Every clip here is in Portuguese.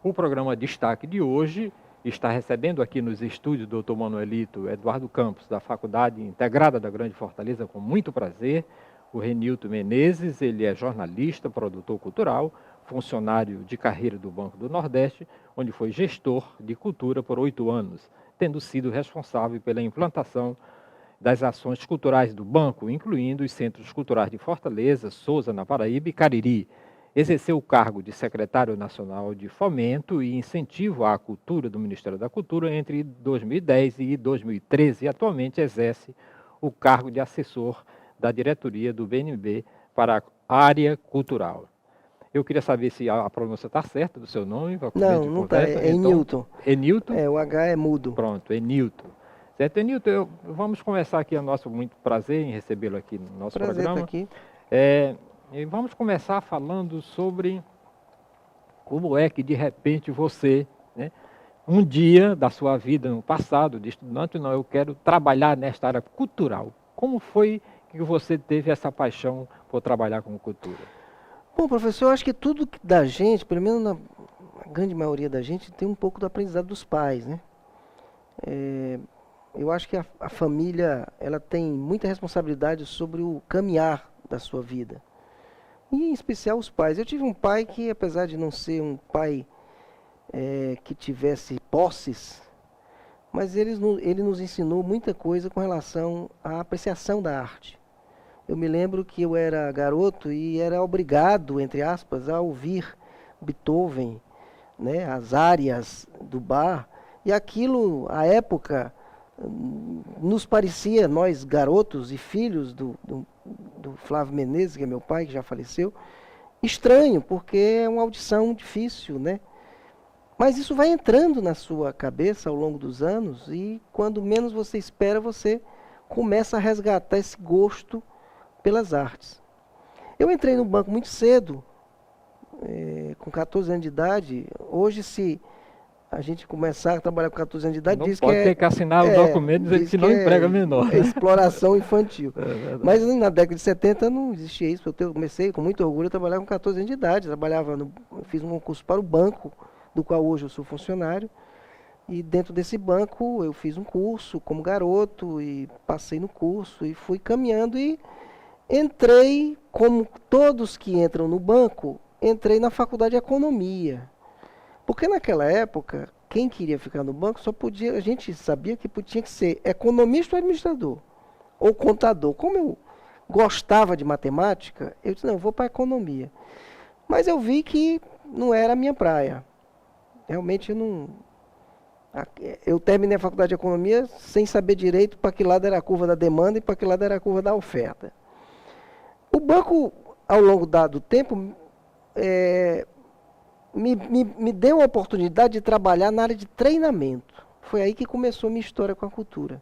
O programa Destaque de hoje está recebendo aqui nos estúdios do Dr. Manuelito Eduardo Campos, da Faculdade Integrada da Grande Fortaleza, com muito prazer, o Renilton Menezes. Ele é jornalista, produtor cultural, funcionário de carreira do Banco do Nordeste, onde foi gestor de cultura por 8 anos, tendo sido responsável pela implantação das ações culturais do banco, incluindo os centros culturais de Fortaleza, Sousa, na Paraíba, e Cariri. Exerceu o cargo de secretário nacional de Fomento e Incentivo à Cultura do Ministério da Cultura entre 2010 e 2013 e atualmente exerce o cargo de assessor da diretoria do BNB para a área cultural. Eu queria saber se a pronúncia está certa do seu nome, para começo de Não está, conversa. é Enilton. Enilton? O H é mudo. Pronto, Enilton. Certo, Enilton, vamos começar aqui, é nosso muito prazer em recebê-lo aqui no nosso programa. Prazer estar aqui. E vamos começar falando sobre como é que, de repente, você, né, um dia da sua vida no passado, de estudante, não, eu quero trabalhar nesta área cultural. Como foi que você teve essa paixão por trabalhar com cultura? Bom, professor, eu acho que tudo da gente, pelo menos na grande maioria da gente, tem um pouco do aprendizado dos pais, né? Eu acho que a família, ela tem muita responsabilidade sobre o caminhar da sua vida. E em especial os pais. Eu tive um pai que, apesar de não ser um pai que tivesse posses, mas ele nos ensinou muita coisa com relação à apreciação da arte. Eu me lembro que eu era garoto e era obrigado, entre aspas, a ouvir Beethoven, né, as árias do Bach, e aquilo, à época, nos parecia, nós garotos e filhos do Flávio Menezes, que é meu pai, que já faleceu, estranho, porque é uma audição difícil, né? Mas isso vai entrando na sua cabeça ao longo dos anos e quando menos você espera, você começa a resgatar esse gosto pelas artes. Eu entrei no banco muito cedo, com 14 anos de idade. Hoje, se a gente começar a trabalhar com 14 anos de idade, não diz pode que ter que assinar o documento dizendo que não emprega menor. É exploração infantil. Mas na década de 70 não existia isso. Eu comecei com muito orgulho a trabalhar com 14 anos de idade. Eu fiz um concurso para o banco, do qual hoje eu sou funcionário. E dentro desse banco eu fiz um curso como garoto e passei no curso e fui caminhando e entrei, como todos que entram no banco, entrei na faculdade de economia. Porque naquela época, quem queria ficar no banco só podia, a gente sabia que tinha que ser economista ou administrador, ou contador. Como eu gostava de matemática, eu disse, não, eu vou para a economia. Mas eu vi que não era a minha praia. Realmente eu terminei a faculdade de economia sem saber direito para que lado era a curva da demanda e para que lado era a curva da oferta. O banco, ao longo do tempo, me deu a oportunidade de trabalhar na área de treinamento. Foi aí que começou a minha história com a cultura.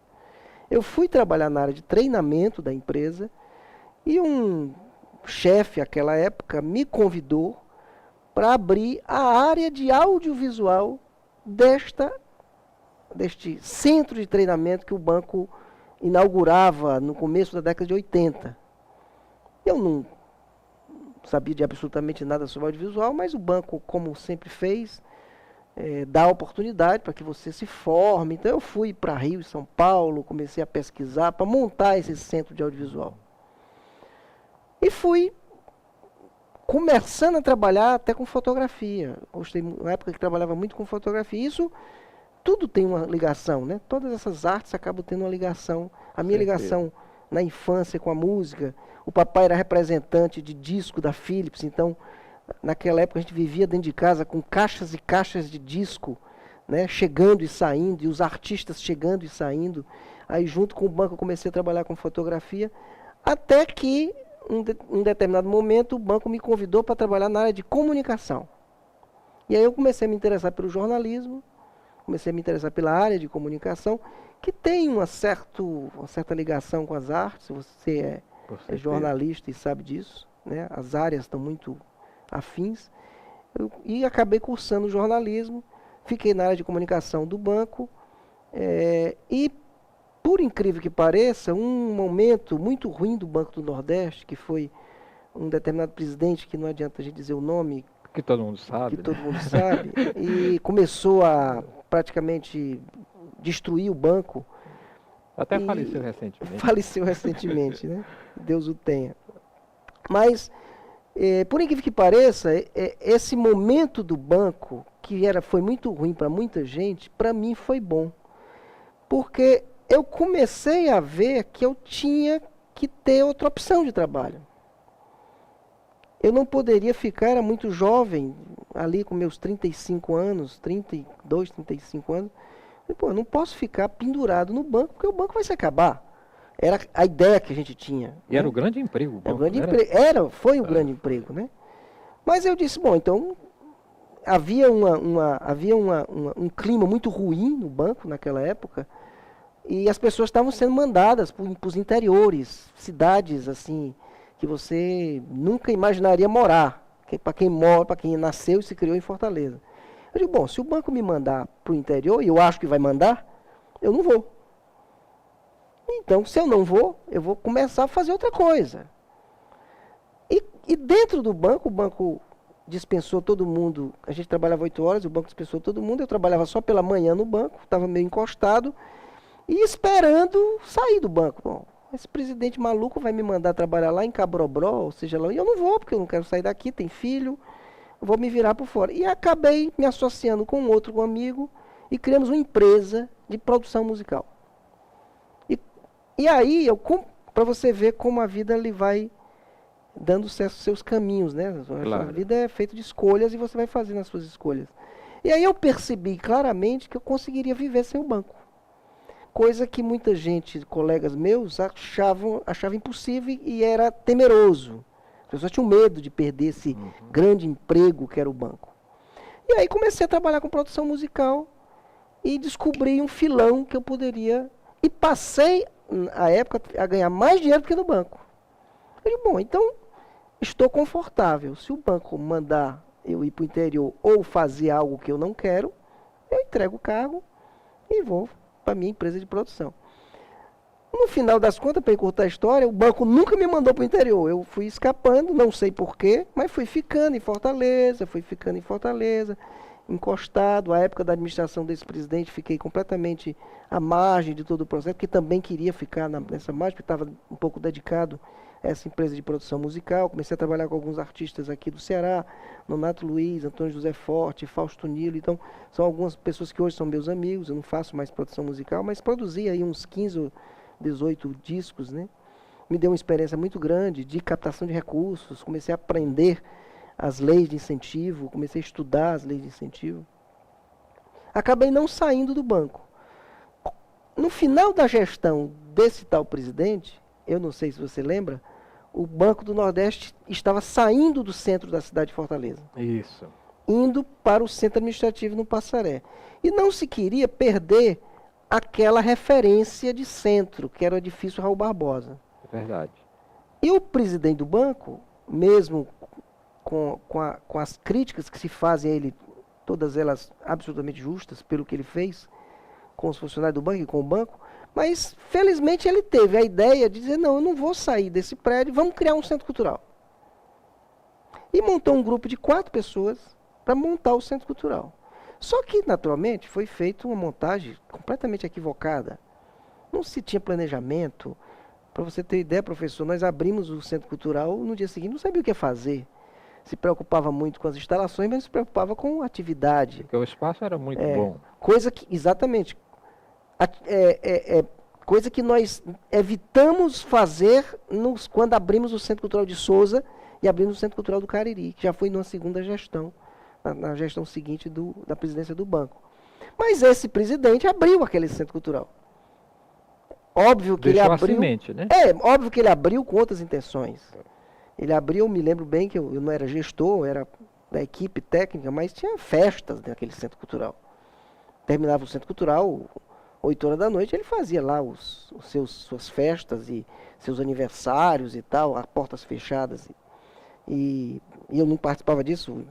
Eu fui trabalhar na área de treinamento da empresa e um chefe, naquela época, me convidou para abrir a área de audiovisual deste centro de treinamento que o banco inaugurava no começo da década de 80. Eu não sabia de absolutamente nada sobre audiovisual, mas o banco, como sempre fez, dá oportunidade para que você se forme. Então eu fui para Rio e São Paulo, comecei a pesquisar para montar esse centro de audiovisual. E fui começando a trabalhar até com fotografia. Gostei, na época que trabalhava muito com fotografia. Isso tudo tem uma ligação, né? Todas essas artes acabam tendo uma ligação. A minha ligação na infância com a música. O papai era representante de disco da Philips, então naquela época a gente vivia dentro de casa com caixas e caixas de disco, né, chegando e saindo, e os artistas chegando e saindo. Aí junto com o banco eu comecei a trabalhar com fotografia, até que em um determinado momento o banco me convidou para trabalhar na área de comunicação. E aí eu comecei a me interessar pelo jornalismo, comecei a me interessar pela área de comunicação, que tem uma certa ligação com as artes. Você é jornalista e sabe disso, né? As áreas estão muito afins. E acabei cursando jornalismo, fiquei na área de comunicação do banco, e, por incrível que pareça, um momento muito ruim do Banco do Nordeste, que foi um determinado presidente, que não adianta a gente dizer o nome, Que todo mundo sabe. Que todo mundo sabe, e começou a praticamente destruir o banco. Até faleceu recentemente. Faleceu recentemente, né? Deus o tenha. Mas, por incrível que pareça, esse momento do banco, que foi muito ruim para muita gente, para mim foi bom. Porque eu comecei a ver que eu tinha que ter outra opção de trabalho. Eu não poderia ficar, era muito jovem, ali com meus 35 anos, 32, 35 anos. Eu não posso ficar pendurado no banco, porque o banco vai se acabar. Era a ideia que a gente tinha. E era o grande emprego. Foi o grande emprego, né? Mas eu disse, bom, então havia um clima muito ruim no banco naquela época, e as pessoas estavam sendo mandadas para os interiores, cidades assim, que você nunca imaginaria morar. Para quem nasceu e se criou em Fortaleza. Eu digo, bom, se o banco me mandar para o interior, e eu acho que vai mandar, eu não vou. Então, se eu não vou, eu vou começar a fazer outra coisa. E dentro do banco, o banco dispensou todo mundo. A gente trabalhava 8 horas, o banco dispensou todo mundo. Eu trabalhava só pela manhã no banco, estava meio encostado e esperando sair do banco. Bom, esse presidente maluco vai me mandar trabalhar lá em Cabrobró, ou seja lá. E eu não vou, porque eu não quero sair daqui, tem filho, eu vou me virar por fora. E acabei me associando com um amigo, e criamos uma empresa de produção musical. E aí, para você ver como a vida lhe vai dando seus caminhos, né? Claro. A vida é feita de escolhas e você vai fazendo as suas escolhas. E aí eu percebi claramente que eu conseguiria viver sem o banco. Coisa que muita gente, colegas meus, achava impossível e era temeroso. As pessoas tinham medo de perder esse grande emprego que era o banco. E aí comecei a trabalhar com produção musical e descobri um filão que eu poderia... E passei, na época, a ganhar mais dinheiro do que no banco. Eu digo, bom, então estou confortável. Se o banco mandar eu ir para o interior ou fazer algo que eu não quero, eu entrego o cargo e vou para a minha empresa de produção. No final das contas, para encurtar a história, o banco nunca me mandou para o interior. Eu fui escapando, não sei porquê, mas fui ficando em Fortaleza, encostado. À época da administração desse presidente, fiquei completamente à margem de todo o processo, porque também queria ficar nessa margem, porque estava um pouco dedicado a essa empresa de produção musical. Comecei a trabalhar com alguns artistas aqui do Ceará, Nonato Luiz, Antônio José Forte, Fausto Nilo. Então, são algumas pessoas que hoje são meus amigos. Eu não faço mais produção musical, mas produzi aí uns 15 ou 18 discos, né? Me deu uma experiência muito grande de captação de recursos. Comecei a aprender as leis de incentivo, comecei a estudar as leis de incentivo. Acabei não saindo do banco. No final da gestão desse tal presidente, eu não sei se você lembra, o Banco do Nordeste estava saindo do centro da cidade de Fortaleza. Isso. Indo para o centro administrativo no Passaré. E não se queria perder aquela referência de centro, que era o edifício Raul Barbosa. É verdade. E o presidente do banco, mesmo com as críticas que se fazem a ele, todas elas absolutamente justas pelo que ele fez com os funcionários do banco e com o banco, mas felizmente ele teve a ideia de dizer, não, eu não vou sair desse prédio, vamos criar um centro cultural. E montou um grupo de 4 pessoas para montar o centro cultural. Só que, naturalmente, foi feita uma montagem completamente equivocada. Não se tinha planejamento. Para você ter ideia, professor, nós abrimos o centro cultural no dia seguinte, não sabia o que fazer. Se preocupava muito com as instalações, mas se preocupava com a atividade. Porque o espaço era muito bom. Exatamente. Coisa que nós evitamos fazer quando abrimos o Centro Cultural de Souza e abrimos o Centro Cultural do Cariri, que já foi numa segunda gestão, na gestão seguinte da presidência do banco. Mas esse presidente abriu aquele Centro Cultural. Óbvio que ele abriu. Semente, né? Óbvio que ele abriu com outras intenções. Ele abriu, eu me lembro bem que eu não era gestor, era da equipe técnica, mas tinha festas naquele Centro Cultural. Terminava o Centro Cultural, 8 horas da noite, ele fazia lá suas festas e seus aniversários e tal, a portas fechadas. E eu não participava disso,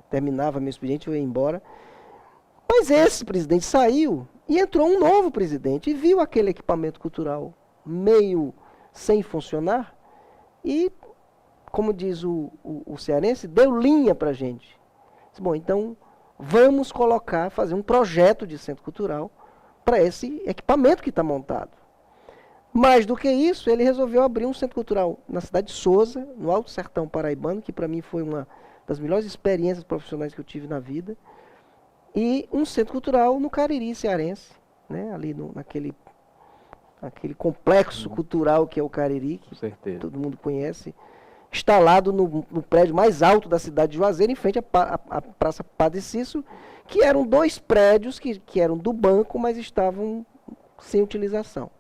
terminava meu expediente, eu ia embora. Mas esse presidente saiu e entrou um novo presidente e viu aquele equipamento cultural meio sem funcionar e como diz o cearense, deu linha para a gente. Disse, bom, então vamos fazer um projeto de centro cultural para esse equipamento que está montado. Mais do que isso, ele resolveu abrir um centro cultural na cidade de Sousa, no Alto Sertão Paraibano, que para mim foi uma das melhores experiências profissionais que eu tive na vida, e um centro cultural no Cariri cearense, né, ali naquele complexo cultural que é o Cariri, que todo mundo conhece, instalado no prédio mais alto da cidade de Juazeiro, em frente à Praça Padre Cícero, que eram 2 prédios que eram do banco, mas estavam sem utilização.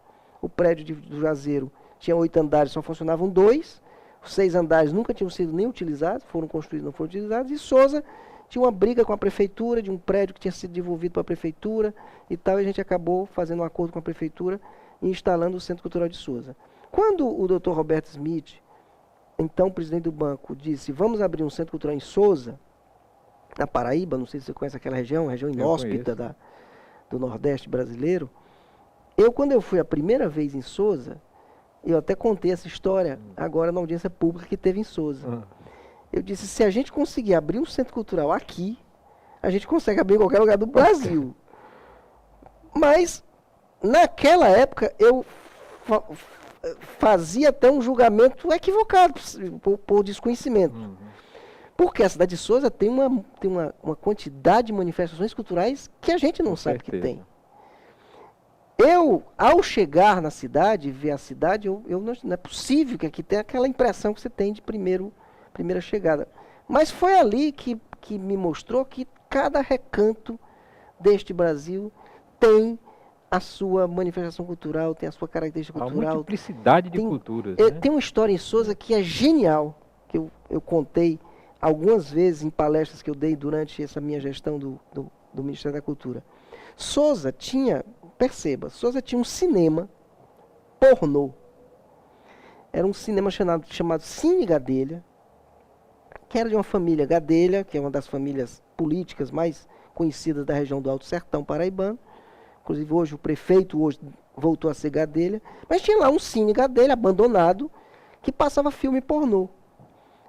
O prédio do Juazeiro tinha 8 andares, só funcionavam 2. Os 6 andares nunca tinham sido nem utilizados, foram construídos, não foram utilizados. E Sousa tinha uma briga com a prefeitura, de um prédio que tinha sido devolvido para a prefeitura e tal. E a gente acabou fazendo um acordo com a prefeitura e instalando o Centro Cultural de Sousa. Quando o Dr. Roberto Smith, então presidente do banco, disse, vamos abrir um Centro Cultural em Sousa, na Paraíba, não sei se você conhece aquela região inóspita do Nordeste brasileiro, quando eu fui a primeira vez em Sousa, eu até contei essa história agora na audiência pública que teve em Sousa. Eu disse, se a gente conseguir abrir um centro cultural aqui, a gente consegue abrir em qualquer lugar do Brasil. Mas, naquela época, eu fazia até um julgamento equivocado, por desconhecimento. Porque a cidade de Sousa tem uma quantidade de manifestações culturais que a gente não sabe que tem. Ao chegar na cidade, ver a cidade, não é possível que aqui tenha aquela impressão que você tem de primeira chegada. Mas foi ali que me mostrou que cada recanto deste Brasil tem a sua manifestação cultural, tem a sua característica cultural. A multiplicidade de culturas. Né? Tem uma história em Sousa que é genial, que eu contei algumas vezes em palestras que eu dei durante essa minha gestão do Ministério da Cultura. Sousa tinha um cinema pornô. Era um cinema chamado Cine Gadelha, que era de uma família Gadelha, que é uma das famílias políticas mais conhecidas da região do Alto Sertão Paraibano. Inclusive hoje o prefeito voltou a ser Gadelha. Mas tinha lá um Cine Gadelha abandonado que passava filme pornô,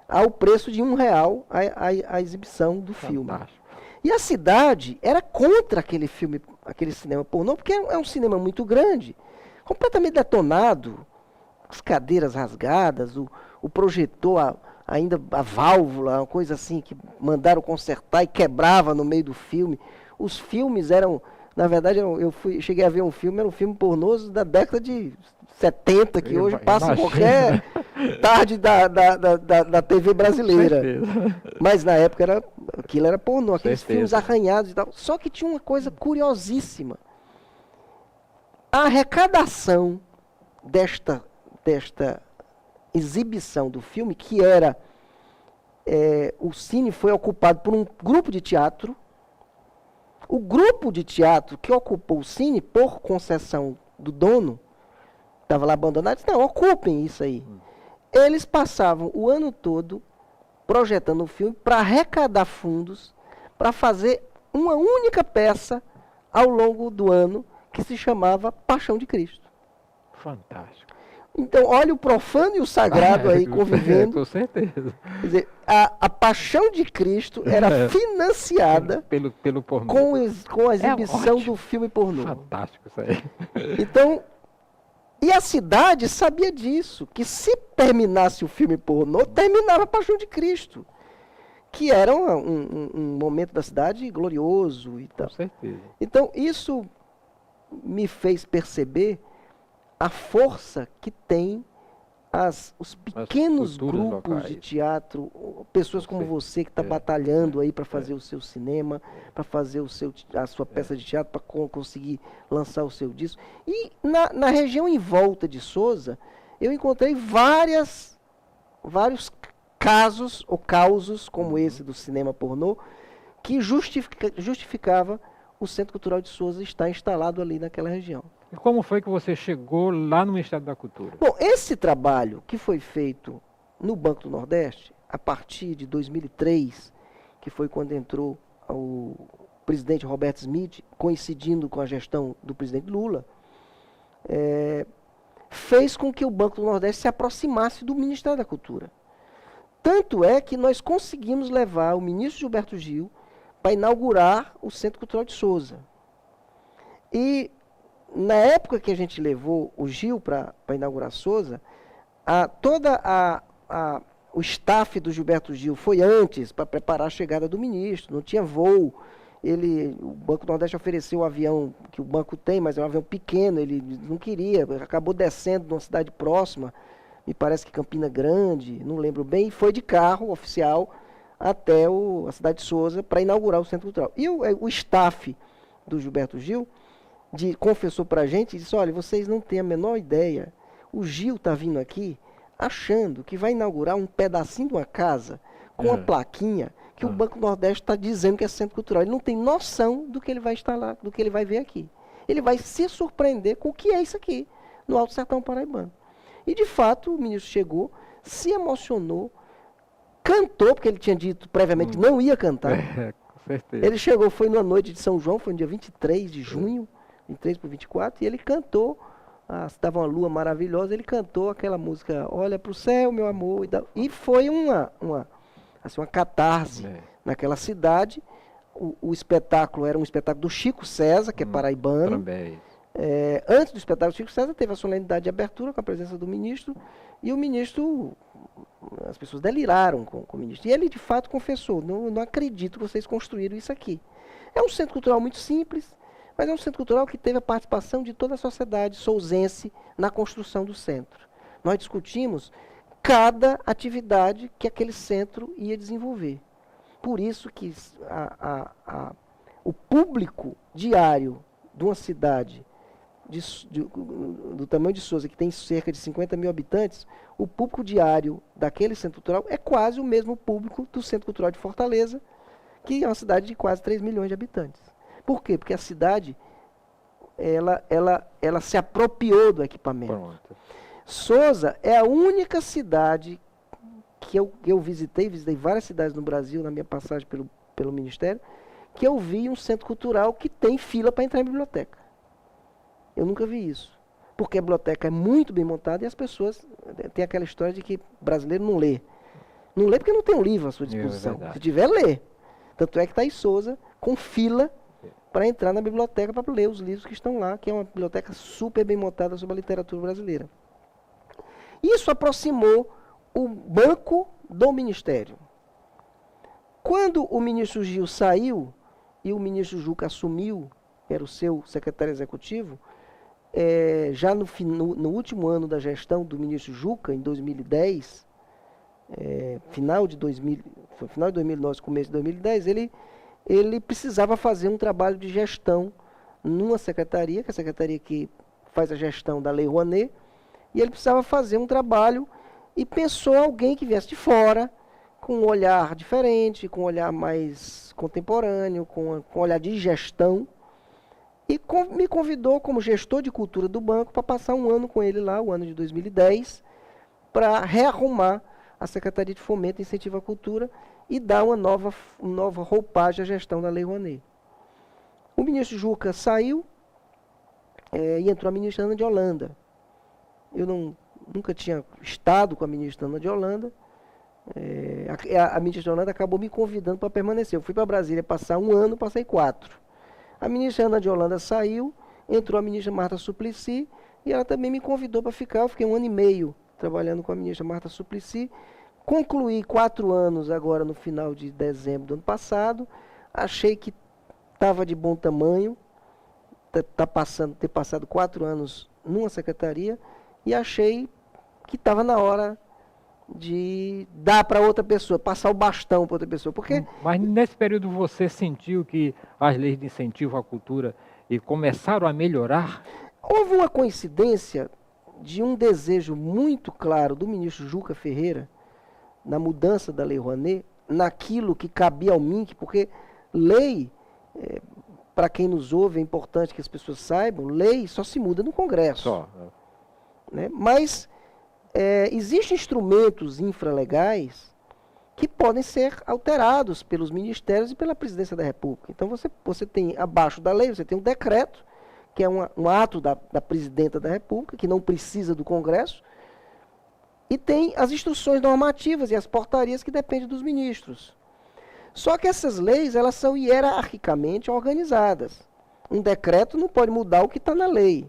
ao preço de R$1 a exibição do filme. E a cidade era contra aquele cinema pornô, porque é um cinema muito grande, completamente detonado, as cadeiras rasgadas, o projetor, ainda a válvula, uma coisa assim, que mandaram consertar e quebrava no meio do filme. Os filmes eram, na verdade, cheguei a ver um filme, era um filme pornoso da década de 70, que hoje passa em qualquer tarde da TV brasileira. Mas na época aquilo era pornô, aqueles filmes arranhados e tal. Só que tinha uma coisa curiosíssima. A arrecadação desta exibição do filme, que era... o cine foi ocupado por um grupo de teatro. O grupo de teatro que ocupou o cine, por concessão do dono, estava lá abandonado, disse, não, ocupem isso aí. Eles passavam o ano todo projetando o filme para arrecadar fundos, para fazer uma única peça ao longo do ano, que se chamava Paixão de Cristo. Fantástico. Então, olha o profano e o sagrado aí convivendo. Com certeza. Quer dizer, a Paixão de Cristo era financiada pelo pornô. Com a exibição do filme pornô. Fantástico isso aí. Então, e a cidade sabia disso, que se terminasse o filme pornô, terminava a Paixão de Cristo, que era um momento da cidade glorioso e tal. Com certeza. Então, isso me fez perceber a força que tem os pequenos grupos locais de teatro, pessoas como você que está batalhando aí para fazer o seu cinema, para fazer a sua peça de teatro, para conseguir lançar o seu disco. E na região em volta de Sousa, eu encontrei vários casos ou causos como esse do cinema pornô, que justificava o Centro Cultural de Sousa estar instalado ali naquela região. E como foi que você chegou lá no Ministério da Cultura? Bom, esse trabalho que foi feito no Banco do Nordeste, a partir de 2003, que foi quando entrou o presidente Roberto Smith, coincidindo com a gestão do presidente Lula, fez com que o Banco do Nordeste se aproximasse do Ministério da Cultura. Tanto é que nós conseguimos levar o ministro Gilberto Gil para inaugurar o Centro Cultural de Sousa. E na época que a gente levou o Gil para inaugurar Sousa, o staff do Gilberto Gil foi antes para preparar a chegada do ministro, não tinha voo. O Banco do Nordeste ofereceu o avião que o banco tem, mas é um avião pequeno, ele não queria, acabou descendo numa cidade próxima, me parece que Campina Grande, não lembro bem, e foi de carro oficial até a cidade de Sousa para inaugurar o Centro Cultural. E o staff do Gilberto Gil confessou para a gente e disse, olha, vocês não têm a menor ideia, o Gil está vindo aqui achando que vai inaugurar um pedacinho de uma casa com uma plaquinha que o Banco do Nordeste está dizendo que é Centro Cultural. Ele não tem noção do que ele vai instalar, do que ele vai ver aqui. Ele vai se surpreender com o que é isso aqui, no Alto Sertão Paraibano. E, de fato, o ministro chegou, se emocionou, cantou, porque ele tinha dito previamente que não ia cantar. Com certeza. Ele chegou, foi numa noite de São João, foi no dia 23 de junho, 23 para 24, e ele cantou, estava uma lua maravilhosa, ele cantou aquela música, Olha para o Céu, Meu Amor, e foi uma catarse naquela cidade. O espetáculo era um espetáculo do Chico César, que é paraibano. Também. Antes do espetáculo do Chico César, teve a solenidade de abertura com a presença do ministro, e o ministro, as pessoas deliraram com o ministro. E ele, de fato, confessou, não acredito que vocês construíram isso aqui. É um centro cultural muito simples, mas é um centro cultural que teve a participação de toda a sociedade sousense na construção do centro. Nós discutimos cada atividade que aquele centro ia desenvolver. Por isso que o público diário de uma cidade do tamanho de Sousa, que tem cerca de 50 mil habitantes, o público diário daquele centro cultural é quase o mesmo público do Centro Cultural de Fortaleza, que é uma cidade de quase 3 milhões de habitantes. Por quê? Porque a cidade ela se apropriou do equipamento. Pronto. Sousa é a única cidade que eu visitei várias cidades no Brasil na minha passagem pelo Ministério, que eu vi um centro cultural que tem fila para entrar em biblioteca. Eu nunca vi isso. Porque a biblioteca é muito bem montada e as pessoas têm aquela história de que brasileiro não lê. Não lê porque não tem um livro à sua disposição. Se tiver, lê. Tanto é que está em Sousa, com fila para entrar na biblioteca para ler os livros que estão lá, que é uma biblioteca super bem montada sobre a literatura brasileira. Isso aproximou o banco do Ministério. Quando o ministro Gil saiu e o ministro Juca assumiu, era o seu secretário executivo, já no último ano da gestão do ministro Juca, em 2010, final de 2009, começo de 2010, ele precisava fazer um trabalho de gestão numa secretaria, que é a secretaria que faz a gestão da Lei Rouanet, e ele precisava fazer um trabalho e pensou alguém que viesse de fora, com um olhar diferente, com um olhar mais contemporâneo, com um olhar de gestão, e me convidou como gestor de cultura do banco para passar um ano com ele lá, o ano de 2010, para rearrumar a Secretaria de Fomento e Incentivo à Cultura e dar uma nova roupagem à gestão da Lei Rouanet. O ministro Juca saiu e entrou a ministra Ana de Holanda. Eu nunca tinha estado com a ministra Ana de Holanda. A ministra de Holanda acabou me convidando para permanecer. Eu fui para Brasília passar um ano, passei 4. A ministra Ana de Holanda saiu, entrou a ministra Marta Suplicy, e ela também me convidou para ficar. Eu fiquei 1 ano e meio trabalhando com a ministra Marta Suplicy. Concluí 4 anos agora no final de dezembro do ano passado. Achei que estava de bom tamanho, ter passado 4 anos numa secretaria, e achei que estava na hora de dar para outra pessoa, passar o bastão para outra pessoa. Porque... Mas nesse período você sentiu que as leis de incentivo à cultura começaram a melhorar? Houve uma coincidência de um desejo muito claro do ministro Juca Ferreira, na mudança da Lei Rouanet, naquilo que cabia ao MINC, porque lei, para quem nos ouve, é importante que as pessoas saibam, lei só se muda no Congresso. Só. Né? Mas existem instrumentos infralegais que podem ser alterados pelos ministérios e pela presidência da República. Então você tem, abaixo da lei, você tem um decreto, que é um ato da presidenta da República, que não precisa do Congresso, E tem as instruções normativas e as portarias que dependem dos ministros. Só que essas leis, elas são hierarquicamente organizadas. Um decreto não pode mudar o que está na lei.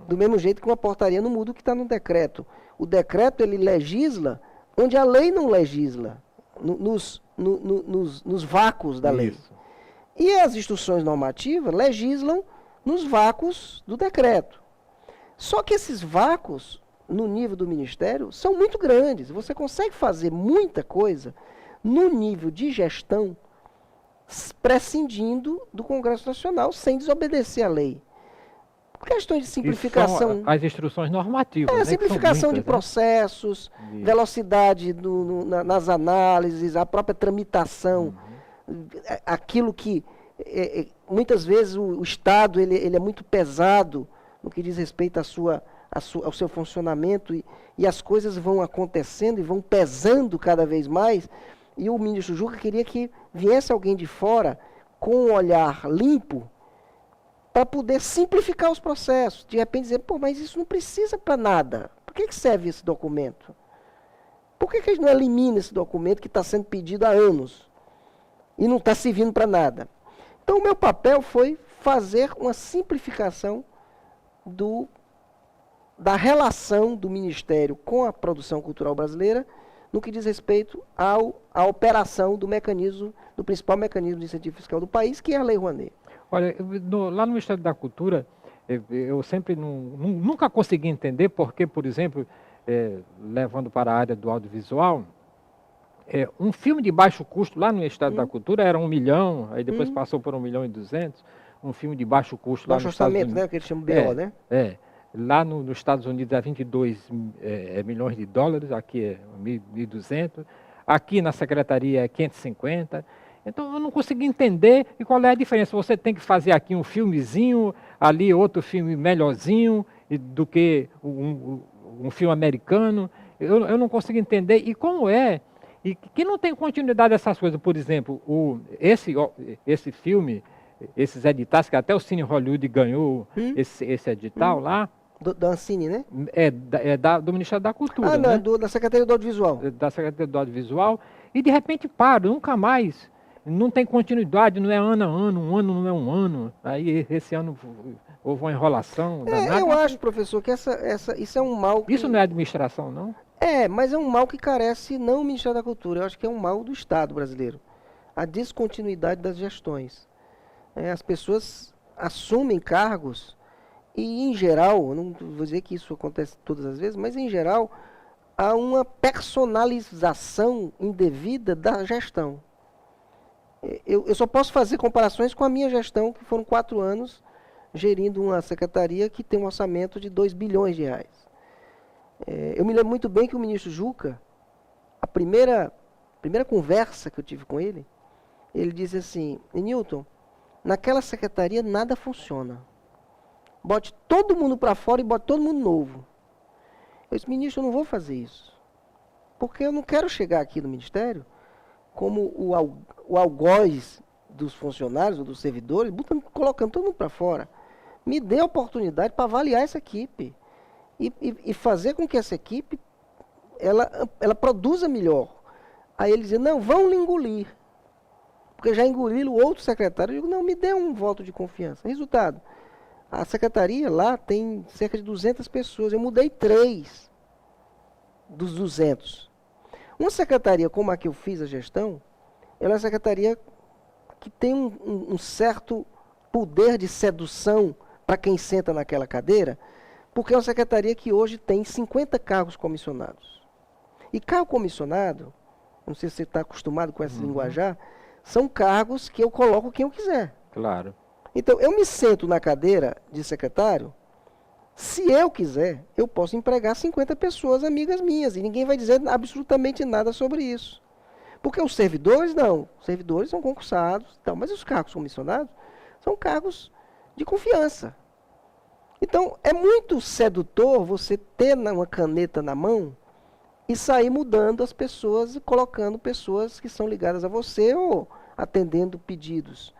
Do mesmo jeito que uma portaria não muda o que está no decreto. O decreto, ele legisla onde a lei não legisla, nos vácuos da lei. E as instruções normativas legislam nos vácuos do decreto. Só que esses vácuos, no nível do Ministério, são muito grandes. Você consegue fazer muita coisa no nível de gestão, prescindindo do Congresso Nacional, sem desobedecer à lei. Questões de simplificação. As instruções normativas. É, simplificação de processos, velocidade nas análises, a própria tramitação. Aquilo que, muitas vezes, o Estado ele é muito pesado no que diz respeito ao seu funcionamento, e as coisas vão acontecendo e vão pesando cada vez mais. E o ministro Juca queria que viesse alguém de fora com um olhar limpo para poder simplificar os processos. De repente dizer, pô, mas isso não precisa para nada. Por que serve esse documento? Por que a gente não elimina esse documento que está sendo pedido há anos e não está servindo para nada? Então o meu papel foi fazer uma simplificação da relação do Ministério com a produção cultural brasileira no que diz respeito à operação do principal mecanismo de incentivo fiscal do país, que é a Lei Rouanet. Olha, lá no Ministério da Cultura, eu sempre nunca consegui entender porque, por exemplo, levando para a área do audiovisual, um filme de baixo custo lá no Ministério da Cultura era 1 milhão, aí depois passou por 1.200.000, um filme de baixo custo lá nos Estados Unidos. Baixo orçamento, né, que eles chamam BO, né? Lá nos Estados Unidos é 22 milhões de dólares, aqui é 1.200, aqui na Secretaria é 550. Então eu não consegui entender e qual é a diferença. Você tem que fazer aqui um filmezinho, ali outro filme melhorzinho do que um filme americano. Eu não consigo entender. E como é? E que não tem continuidade dessas coisas. Por exemplo, esse filme, esses editais, que até o Cine Hollywood ganhou esse edital lá. Da Ancine, né? Do Ministério da Cultura. Não, né? Da Secretaria do Audiovisual. Da Secretaria do Audiovisual. E de repente para, nunca mais. Não tem continuidade, não é ano a ano, um ano não é um ano. Aí esse ano houve uma enrolação. Eu acho, professor, que isso é um mal que... Isso não é administração, não? Mas é um mal que carece não o Ministério da Cultura. Eu acho que é um mal do Estado brasileiro. A descontinuidade das gestões. As pessoas assumem cargos e, em geral, eu não vou dizer que isso acontece todas as vezes, mas, em geral, há uma personalização indevida da gestão. Eu só posso fazer comparações com a minha gestão, que foram 4 anos gerindo uma secretaria que tem um orçamento de 2 bilhões de reais. Eu me lembro muito bem que o ministro Juca, a primeira conversa que eu tive com ele disse assim, Newton, naquela secretaria nada funciona. Bote todo mundo para fora e bote todo mundo novo. Eu disse, ministro, eu não vou fazer isso. Porque eu não quero chegar aqui no Ministério como o algoz dos funcionários ou dos servidores, colocando todo mundo para fora. Me dê a oportunidade para avaliar essa equipe e fazer com que essa equipe ela produza melhor. Aí ele dizia, não, vão lhe engolir. Porque já engoliram o outro secretário. Eu digo, não, me dê um voto de confiança. Resultado, a secretaria lá tem cerca de 200 pessoas. Eu mudei 3 dos 200. Uma secretaria como a que eu fiz a gestão, ela é uma secretaria que tem um certo poder de sedução para quem senta naquela cadeira, porque é uma secretaria que hoje tem 50 cargos comissionados. E cargo comissionado, não sei se você está acostumado com essa linguajar, são cargos que eu coloco quem eu quiser. Claro. Então, eu me sento na cadeira de secretário, se eu quiser, eu posso empregar 50 pessoas, amigas minhas, e ninguém vai dizer absolutamente nada sobre isso. Porque os servidores, não. Os servidores são concursados, mas os cargos comissionados são cargos de confiança. Então, é muito sedutor você ter uma caneta na mão e sair mudando as pessoas e colocando pessoas que são ligadas a você ou atendendo pedidos.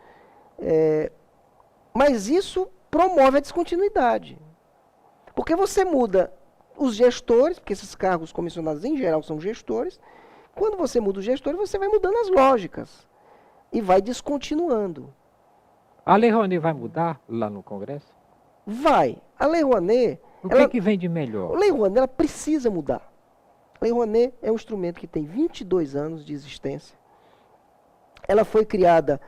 Mas isso promove a descontinuidade. Porque você muda os gestores, porque esses cargos comissionados em geral são gestores, quando você muda os gestores, você vai mudando as lógicas e vai descontinuando. A Lei Rouanet vai mudar lá no Congresso? Vai. A Lei Rouanet... O que, que vem de melhor? A Lei Rouanet ela precisa mudar. A Lei Rouanet é um instrumento que tem 22 anos de existência. Ela foi criada,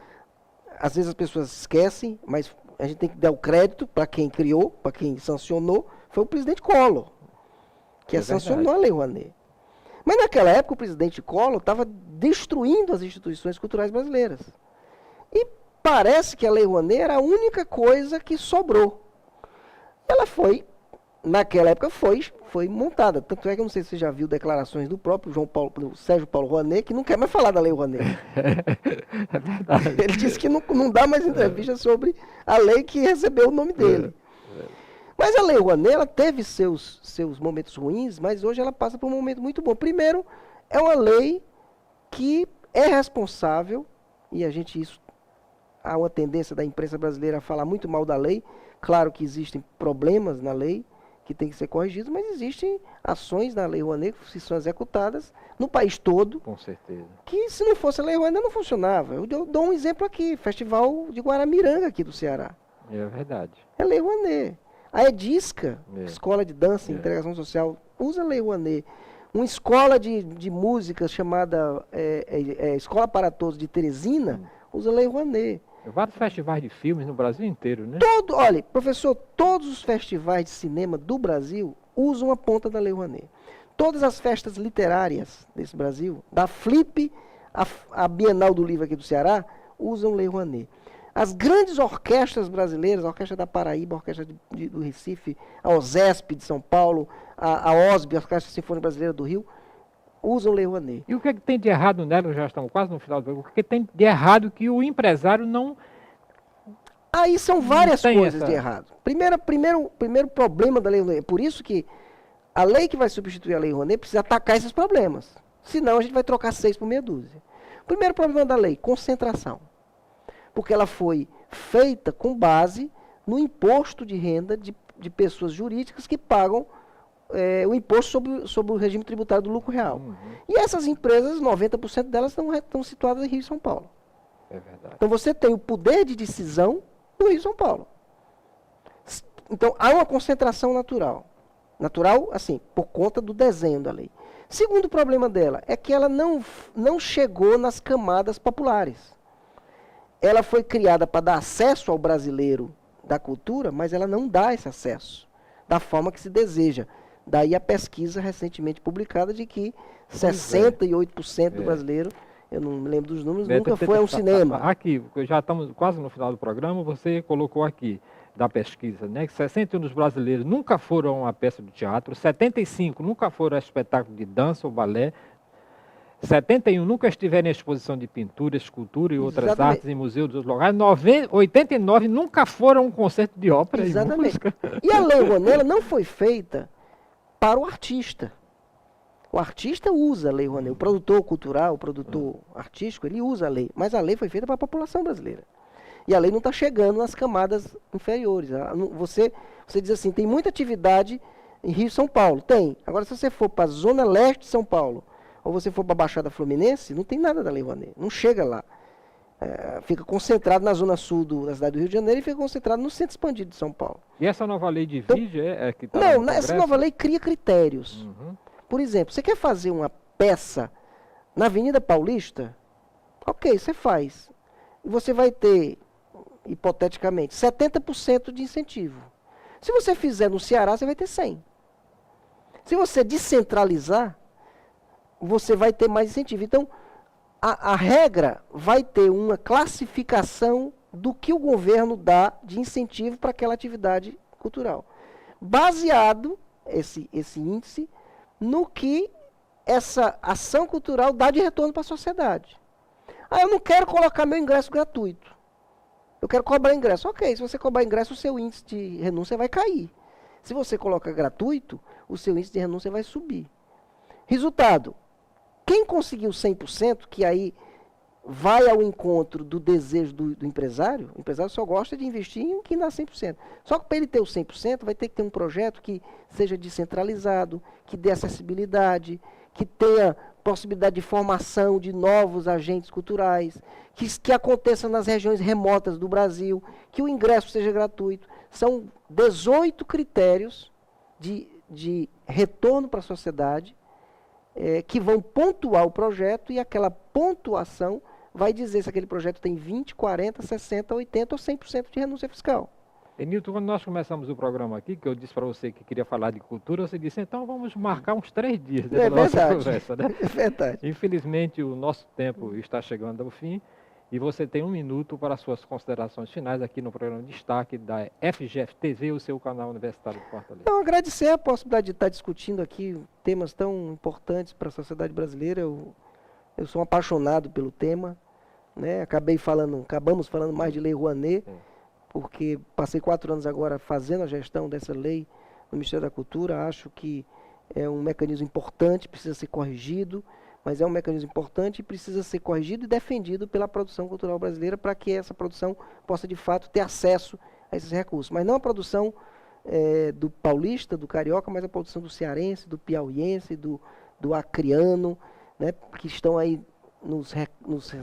às vezes as pessoas esquecem, mas a gente tem que dar o crédito para quem criou, para quem sancionou, foi o presidente Collor, que sancionou a Lei Rouanet. Mas naquela época o presidente Collor estava destruindo as instituições culturais brasileiras. E parece que a Lei Rouanet era a única coisa que sobrou. Ela foi, naquela época, foi montada. Tanto é que eu não sei se você já viu declarações do próprio do Sérgio Paulo Rouanet, que não quer mais falar da Lei Rouanet. É verdade. Ele disse que não dá mais entrevista sobre a lei que recebeu o nome dele. Mas a Lei Rouanet, ela teve seus momentos ruins, mas hoje ela passa por um momento muito bom. Primeiro, é uma lei que é responsável, e há uma tendência da imprensa brasileira a falar muito mal da lei. Claro que existem problemas na lei que tem que ser corrigidos, mas existem ações na Lei Rouanet que são executadas no país todo. Com certeza. Que se não fosse a Lei Rouanet não funcionava. Eu dou um exemplo aqui, Festival de Guaramiranga aqui do Ceará. É verdade. É Lei Rouanet. A Edisca, Escola de Dança e Integração Social, usa a Lei Rouanet. Uma escola de música chamada Escola para Todos de Teresina, usa a Lei Rouanet. Vários festivais de filmes no Brasil inteiro, né? Olha, professor, todos os festivais de cinema do Brasil usam a ponta da Lei Rouanet. Todas as festas literárias desse Brasil, da Flip, a Bienal do Livro aqui do Ceará, usam Lei Rouanet. As grandes orquestras brasileiras, a Orquestra da Paraíba, a Orquestra do Recife, a OSESP de São Paulo, a OSB, a Orquestra Sinfônica Brasileira do Rio, usam Lei Rouanet. E o que, é que tem de errado nela? Já estamos quase no final do programa. O que tem de errado que o empresário não... Aí são várias coisas de errado. Primeiro problema da Lei Rouanet. Por isso que a lei que vai substituir a Lei Rouanet precisa atacar esses problemas. Senão a gente vai trocar 6 por meia dúzia. Primeiro problema da lei, concentração. Porque ela foi feita com base no imposto de renda de pessoas jurídicas que pagam o imposto sobre o regime tributário do lucro real. E essas empresas, 90% delas estão situadas em Rio e São Paulo. É verdade. Então você tem o poder de decisão do Rio e São Paulo. Então há uma concentração natural. Natural, assim, por conta do desenho da lei. Segundo problema dela é que ela não chegou nas camadas populares. Ela foi criada para dar acesso ao brasileiro da cultura, mas ela não dá esse acesso da forma que se deseja. Daí a pesquisa recentemente publicada de que 68% do brasileiro, eu não me lembro dos números, nunca foi ao cinema. Aqui, já estamos quase no final do programa, você colocou aqui da pesquisa, né, que 61 dos brasileiros nunca foram a uma peça de teatro, 75 nunca foram a espetáculo de dança ou balé, 71 nunca estiveram em exposição de pintura, escultura e outras artes em museus dos locais. 89 nunca foram a um concerto de ópera e música. E a Lei Rouanet não foi feita para o artista. O artista usa a Lei Rouanet. O produtor cultural, o produtor artístico, ele usa a lei. Mas a lei foi feita para a população brasileira. E a lei não está chegando nas camadas inferiores. Você diz assim, tem muita atividade em Rio e São Paulo. Tem. Agora, se você for para a zona leste de São Paulo, ou você for para a Baixada Fluminense, não tem nada da Lei Rouanet. Não chega lá. Fica concentrado na zona sul da cidade do Rio de Janeiro e fica concentrado no centro expandido de São Paulo. E essa nova lei divide? Então, que tá não, essa nova lei cria critérios. Por exemplo, você quer fazer uma peça na Avenida Paulista? Ok, você faz. E você vai ter, hipoteticamente, 70% de incentivo. Se você fizer no Ceará, você vai ter 100%. Se você descentralizar, você vai ter mais incentivo. Então, a regra vai ter uma classificação do que o governo dá de incentivo para aquela atividade cultural. Baseado, esse índice, no que essa ação cultural dá de retorno para a sociedade. Eu não quero colocar meu ingresso gratuito. Eu quero cobrar ingresso. Ok, se você cobrar ingresso, o seu índice de renúncia vai cair. Se você coloca gratuito, o seu índice de renúncia vai subir. Resultado, quem conseguiu 100%, que aí vai ao encontro do desejo do empresário. O empresário só gosta de investir em que dá 100%. Só que para ele ter o 100%, vai ter que ter um projeto que seja descentralizado, que dê acessibilidade, que tenha possibilidade de formação de novos agentes culturais, que aconteça nas regiões remotas do Brasil, que o ingresso seja gratuito. São 18 critérios de retorno para a sociedade que vão pontuar o projeto, e aquela pontuação vai dizer se aquele projeto tem 20, 40, 60, 80 ou 100% de renúncia fiscal. Nilton, quando nós começamos o programa aqui, que eu disse para você que queria falar de cultura, você disse, então vamos marcar uns 3 dias da nossa conversa, né? É verdade. Infelizmente, o nosso tempo está chegando ao fim, e você tem 1 minuto para as suas considerações finais aqui no programa Destaque da FGF TV, o seu canal universitário de Fortaleza. Então, agradecer a possibilidade de estar discutindo aqui temas tão importantes para a sociedade brasileira. Eu sou um apaixonado pelo tema, né? Acabamos falando mais de Lei Rouanet, porque passei 4 anos agora fazendo a gestão dessa lei no Ministério da Cultura. Acho que é um mecanismo importante, precisa ser corrigido, mas é um mecanismo importante e precisa ser corrigido e defendido pela produção cultural brasileira, para que essa produção possa, de fato, ter acesso a esses recursos. Mas não a produção do paulista, do carioca, mas a produção do cearense, do piauiense, do acreano, né, que estão aí nos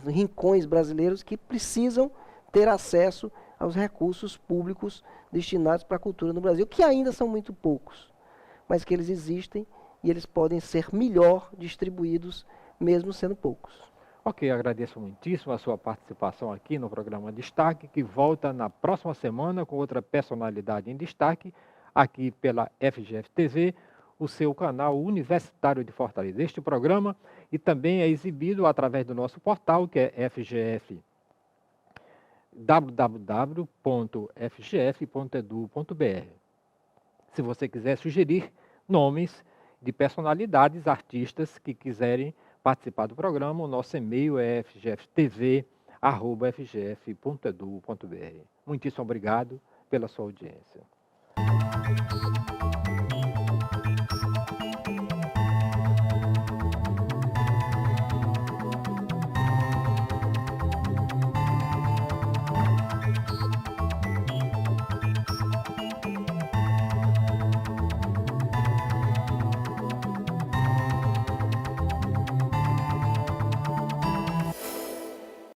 rincões brasileiros, que precisam ter acesso aos recursos públicos destinados para a cultura no Brasil, que ainda são muito poucos, mas que eles existem e eles podem ser melhor distribuídos, mesmo sendo poucos. Ok, agradeço muitíssimo a sua participação aqui no programa Destaque, que volta na próxima semana com outra personalidade em destaque, aqui pela FGF TV, o seu canal universitário de Fortaleza. Este programa e também é exibido através do nosso portal, que é www.fgf.edu.br. Se você quiser sugerir nomes de personalidades, artistas que quiserem participar do programa, o nosso e-mail é fgftv@fgf.edu.br. Muitíssimo obrigado pela sua audiência.